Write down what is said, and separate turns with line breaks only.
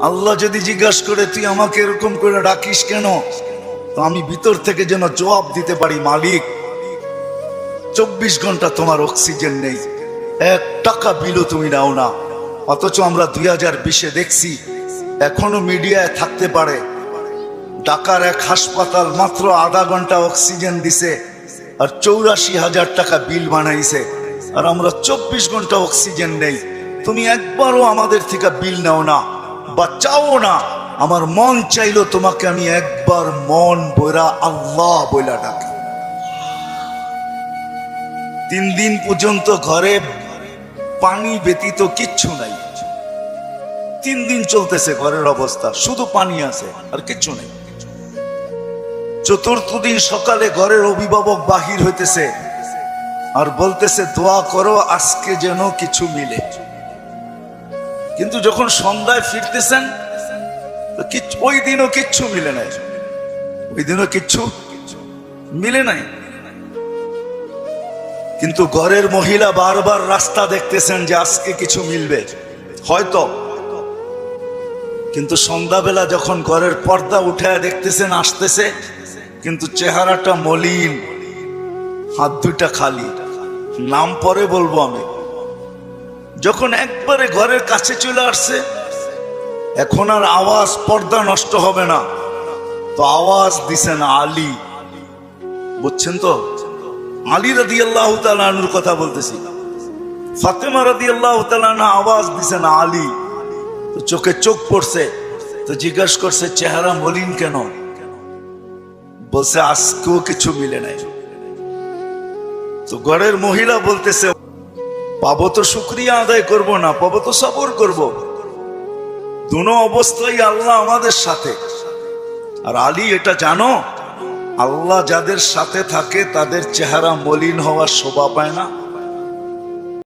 আল্লাহ যদি জিজ্ঞাসা করে তুই আমাকে এরকম করে ডাকিস কেন, তো আমি ভিতর থেকে যেন জবাব দিতে পারি, মালিক 24 ঘন্টা তোমার অক্সিজেন নেই, 1 টাকা বিলও তুমি নাও না। অথচ আমরা 2020-এ দেখছি এখনো মিডিয়ায় থাকতে পারে ঢাকার এক হাসপাতাল মাত্র আধা ঘন্টা অক্সিজেন দিছে আর 84,000 টাকা বিল বানাইছে, আর আমরা 24 ঘন্টা অক্সিজেন নেই। তুমি একবারও আমাদের থেকে বিল নাও না বা চাও না। আমার মন চাইলো তোমাকে আমি একবার মন বইরা আল্লাহ বইলা ডাকি। 3 দিন পর্যন্ত ঘরে পানি ব্যতীত কিচ্ছু নাই। 3 দিন চলতেছে ঘরের অবস্থা, শুধু পানি আছে আর কিচ্ছু নেই। 4র্থ দিন সকালে ঘরের অভিভাবক বাহির হইতেছে আর বলতেছে দোয়া করো আজকে যেন কিছু মিলে। কিন্তু যখন সন্ধ্যায় ফিরতেছেন ওই দিনও কিচ্ছু মিলে নাই, ওই দিনও কিচ্ছু মিলে নাই। কিন্তু ঘরের মহিলা বারবার রাস্তা দেখতেছেন যে আজকে কিছু মিলবে হয়তো। কিন্তু সন্ধ্যাবেলা যখন ঘরের পর্দা উঠায় দেখতেছেন আসতেছে, কিন্তু চেহারাটা মলিন, হাত দুইটা খালি। নাম পরে বলবো আমি। যখন একবারে ঘরের কাছে চলে আসছে, এখন আর আওয়াজ, পর্দা নষ্ট হবে না, তো আওয়াজ দিছেন আলী। বুঝছেন তো? আলী রাদিয়াল্লাহু তাআলা আনহুর কথা বলতেছি। ফাতেমা রাদিয়াল্লাহু তাআলা আনহা আওয়াজ দিছেন আলী। তো চোখে চোখ পড়ছে, তো জিজ্ঞাসা করছে চেহারা মলিন কেন? বলছে আজকেও কিছু মিলে নাই। তো ঘরের মহিলা বলতেছে পাবো তো শুকরিয়া আদায় করব না, পাবো তো সবর করব। দুনো অবস্থায় আল্লাহ আমাদের সাথে। আর আলী এটা জানো, আল্লাহ যাদের সাথে থাকে তাদের চেহারা মলিন হওয়ার শোভা পায় না।